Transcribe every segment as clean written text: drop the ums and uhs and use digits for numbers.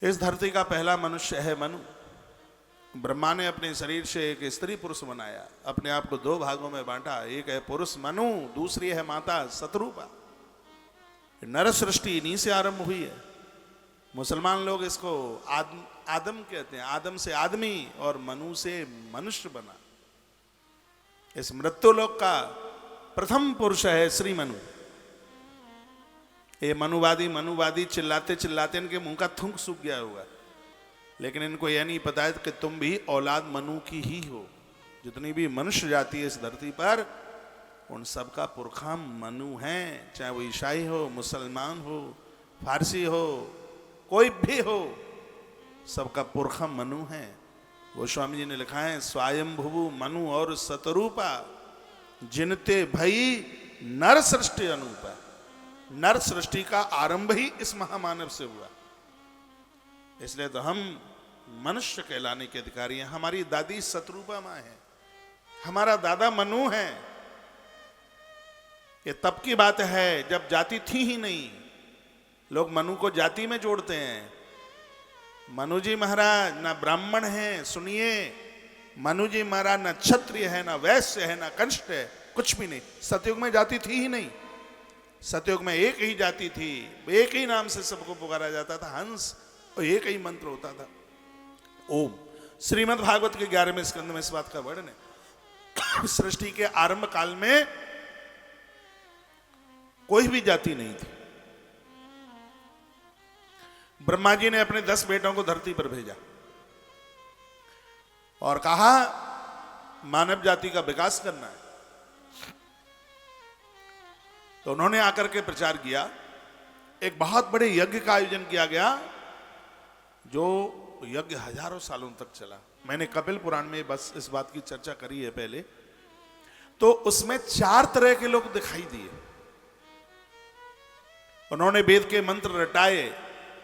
इस धरती का पहला मनुष्य है मनु। ब्रह्मा ने अपने शरीर से एक स्त्री पुरुष बनाया, अपने आप को दो भागों में बांटा। एक है पुरुष मनु, दूसरी है माता शतरूपा। नर सृष्टि इन्हीं से आरंभ हुई है। मुसलमान लोग इसको आदम कहते हैं, आदम से आदमी और मनु से मनुष्य बना। इस मृत्युलोक का प्रथम पुरुष है श्री मनु। ये मनुवादी चिल्लाते चिल्लाते इनके मुंह का थूक सूख गया होगा, लेकिन इनको यह नहीं पता है कि तुम भी औलाद मनु की ही हो। जितनी भी मनुष्य जाति है इस धरती पर, उन सबका पुरखा मनु है। चाहे वो ईसाई हो, मुसलमान हो, फारसी हो, कोई भी हो, सबका पुरखा मनु है। गोस्वामी जी ने लिखा है, स्वयंभुवु मनु और शतरूपा जिनते भई नर सृष्टि अनूपा। नर सृष्टि का आरंभ ही इस महामानव से हुआ, इसलिए तो हम मनुष्य कहलाने के अधिकारी हैं। हमारी दादी शतरूपा मां है, हमारा दादा मनु है। ये तब की बात है जब जाति थी ही नहीं। लोग मनु को जाति में जोड़ते हैं। मनु जी महाराज ना ब्राह्मण हैं, सुनिए, मनु जी महाराज ना क्षत्रिय है, ना वैश्य है, ना कंष्ट है, कुछ भी नहीं। सतयुग में जाति थी ही नहीं। सतयुग में एक ही जाति थी, एक ही नाम से सबको पुकारा जाता था, हंस, और एक ही मंत्र होता था, ओम। श्रीमद् भागवत के 11वें स्कंद में इस बात का वर्णन है। सृष्टि के आरंभ काल में कोई भी जाति नहीं थी। ब्रह्मा जी ने अपने 10 बेटों को धरती पर भेजा और कहा मानव जाति का विकास करना है। तो उन्होंने आकर के प्रचार किया। एक बहुत बड़े यज्ञ का आयोजन किया गया, जो यज्ञ हजारों सालों तक चला। मैंने कपिल पुराण में बस इस बात की चर्चा करी है पहले। तो उसमें 4 तरह के लोग दिखाई दिए। उन्होंने वेद के मंत्र रटाए,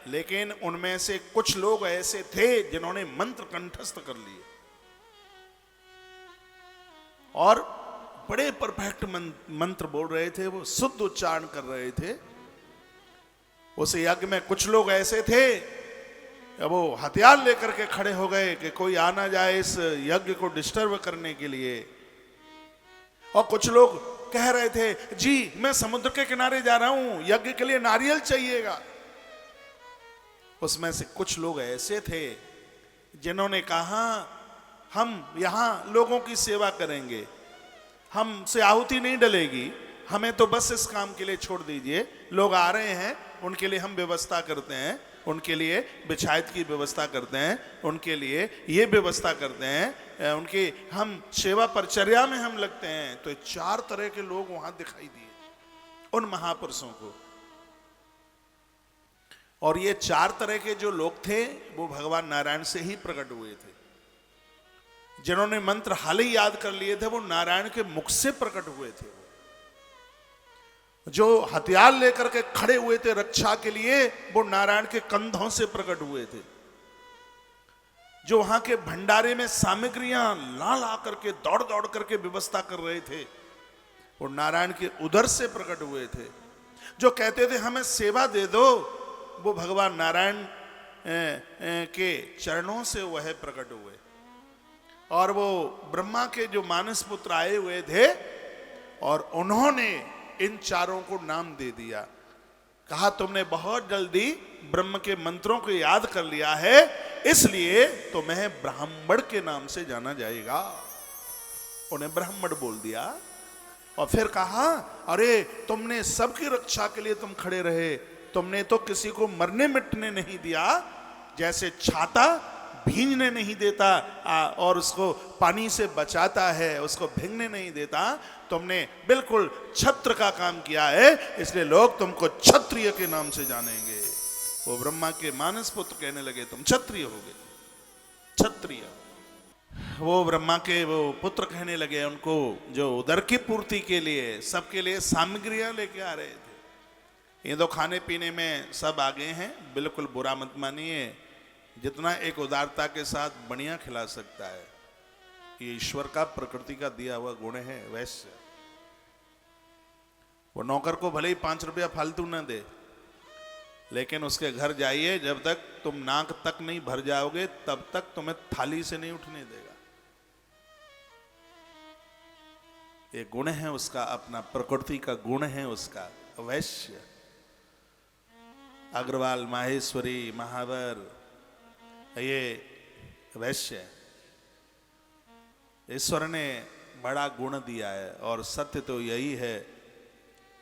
लेकिन उनमें से कुछ लोग ऐसे थे जिन्होंने मंत्र कंठस्थ कर लिए और बड़े परफेक्ट मंत्र बोल रहे थे, वो शुद्ध उच्चारण कर रहे थे। उस यज्ञ में कुछ लोग ऐसे थे, वो हथियार लेकर के खड़े हो गए कि कोई आ ना जाए इस यज्ञ को डिस्टर्ब करने के लिए। और कुछ लोग कह रहे थे, जी मैं समुद्र के किनारे जा रहा हूं, यज्ञ के लिए नारियल चाहिएगा। उसमें से कुछ लोग ऐसे थे जिन्होंने कहा, हम यहां लोगों की सेवा करेंगे, हमसे आहुति नहीं डलेगी, हमें तो बस इस काम के लिए छोड़ दीजिए। लोग आ रहे हैं, उनके लिए हम व्यवस्था करते हैं, उनके लिए बिछायत की व्यवस्था करते हैं, उनके लिए ये व्यवस्था करते हैं, उनकी हम सेवा परिचर्या में हम लगते हैं। तो 4 तरह के लोग वहां दिखाई दिए उन महापुरुषों को। और ये 4 तरह के जो लोग थे वो भगवान नारायण से ही प्रकट हुए थे। जिन्होंने मंत्र हाल ही याद कर लिए थे, वो नारायण के मुख से प्रकट हुए थे। जो हथियार लेकर के खड़े हुए थे रक्षा के लिए, वो नारायण के कंधों से प्रकट हुए थे। जो वहां के भंडारे में सामग्रियां ला ला करके दौड़ दौड़ करके व्यवस्था कर रहे थे, वो नारायण के उदर से प्रकट हुए थे। जो कहते थे हमें सेवा दे दो, वो भगवान नारायण के चरणों से वह प्रकट हुए। और वो ब्रह्मा के जो मानस पुत्र आए हुए थे, और उन्होंने इन 4 को नाम दे दिया। कहा तुमने बहुत जल्दी ब्रह्म के मंत्रों को याद कर लिया है, इसलिए तुम्हें ब्राह्मण के नाम से जाना जाएगा। उन्हें ब्राह्मण बोल दिया। और फिर कहा, अरे तुमने सबकी रक्षा के लिए तुम खड़े रहे, तुमने तो किसी को मरने मिटने नहीं दिया। जैसे छाता भींगने नहीं देता और उसको पानी से बचाता है, उसको भींगने नहीं देता, तुमने बिल्कुल छत्र का काम किया है, इसलिए लोग तुमको क्षत्रिय के नाम से जानेंगे। वो ब्रह्मा के मानस पुत्र कहने लगे, तुम क्षत्रिय हो गए, क्षत्रिय। वो ब्रह्मा के वो पुत्र कहने लगे, उनको जो उदर की पूर्ति के लिए सबके लिए सामग्रियां लेके आ रहे थे। ये तो खाने पीने में सब आगे हैं, बिल्कुल बुरा मत मानिए। जितना एक उदारता के साथ बढ़िया खिला सकता है, ये ईश्वर का, प्रकृति का दिया हुआ गुण है। वैश्य वो नौकर को भले ही 5 रुपया फालतू न दे, लेकिन उसके घर जाइए, जब तक तुम नाक तक नहीं भर जाओगे तब तक तुम्हें थाली से नहीं उठने देगा। ये गुण है उसका, अपना प्रकृति का गुण है उसका। वैश्य, अग्रवाल, माहेश्वरी, महावर, ये वैश्य। ईश्वर ने बड़ा गुण दिया है और सत्य तो यही है,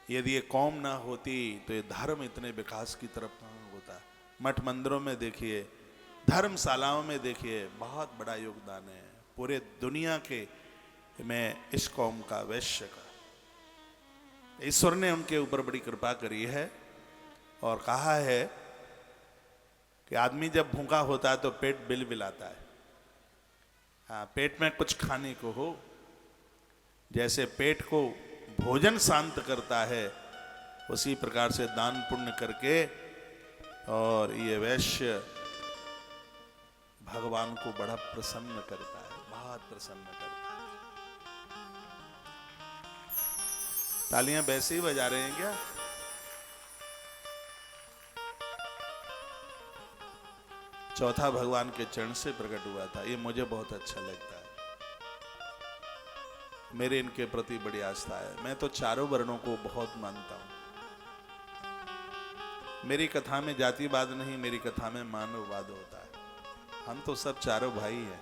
यदि ये कौम ना होती तो ये धर्म इतने विकास की तरफ कहाँ होता। मठ मंदिरों में देखिए, धर्मशालाओं में देखिए, बहुत बड़ा योगदान है पूरे दुनिया के में इस कौम का, वैश्य का। ईश्वर ने उनके ऊपर बड़ी कृपा करी है और कहा है कि आदमी जब भूखा होता है तो पेट बिलबिलाता है। हाँ, पेट में कुछ खाने को हो, जैसे पेट को भोजन शांत करता है, उसी प्रकार से दान पुण्य करके और ये वैश्य भगवान को बड़ा प्रसन्न करता है, बहुत प्रसन्न करता है। तालियां वैसे ही बजा रहे हैं क्या? चौथा भगवान के चरण से प्रकट हुआ था, ये मुझे बहुत अच्छा लगता है। मेरे इनके प्रति बड़ी आस्था है। मैं तो चारों वर्णों को बहुत मानता हूं। मेरी कथा में जातिवाद नहीं, मेरी कथा में मानववाद होता है। हम तो सब चारों भाई हैं।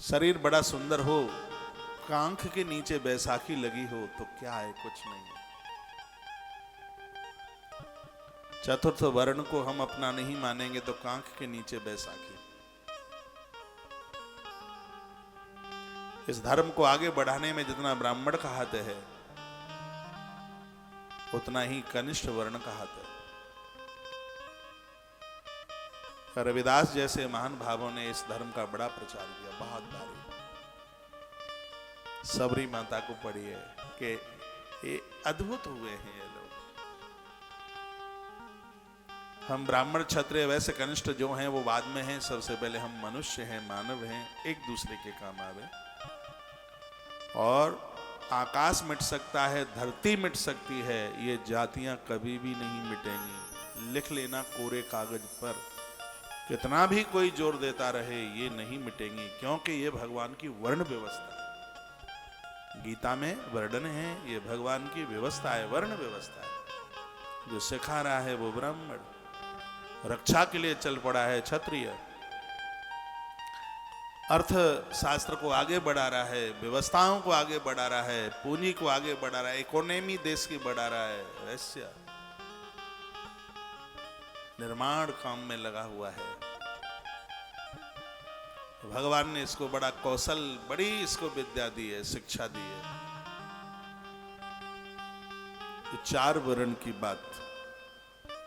शरीर बड़ा सुंदर हो, कांख के नीचे बैसाखी लगी हो तो क्या है, कुछ नहीं है। चतुर्थ वर्ण को हम अपना नहीं मानेंगे तो कांख के नीचे बैसाखी। इस धर्म को आगे बढ़ाने में जितना ब्राह्मण का हाथ है, उतना ही कनिष्ठ वर्ण का हाथ है। रविदास जैसे महान भावों ने इस धर्म का बड़ा प्रचार किया, बहुत भारी। सबरी माता को पढ़िए कि ये अद्भुत हुए हैं ये लोग। हम ब्राह्मण, क्षत्रिय, वैसे कनिष्ठ जो हैं वो बाद में हैं। सबसे पहले हम मनुष्य हैं, मानव हैं, एक दूसरे के काम आवे। और आकाश मिट सकता है, धरती मिट सकती है, ये जातियां कभी भी नहीं मिटेंगी। लिख लेना कोरे कागज पर, कितना भी कोई जोर देता रहे ये नहीं मिटेंगी, क्योंकि ये भगवान की वर्ण व्यवस्था है। गीता में वर्णन है, ये भगवान की व्यवस्था है, वर्ण व्यवस्था है। जो सिखा रहा है वो ब्राह्मण, रक्षा के लिए चल पड़ा है क्षत्रिय, अर्थ शास्त्र को आगे बढ़ा रहा है, व्यवस्थाओं को आगे बढ़ा रहा है, पूंजी को आगे बढ़ा रहा है, इकोनॉमी देश की बढ़ा रहा है, वैश्य निर्माण काम में लगा हुआ है। भगवान ने इसको बड़ा कौशल, बड़ी इसको विद्या दी है, शिक्षा दी है। चार वर्ण की बात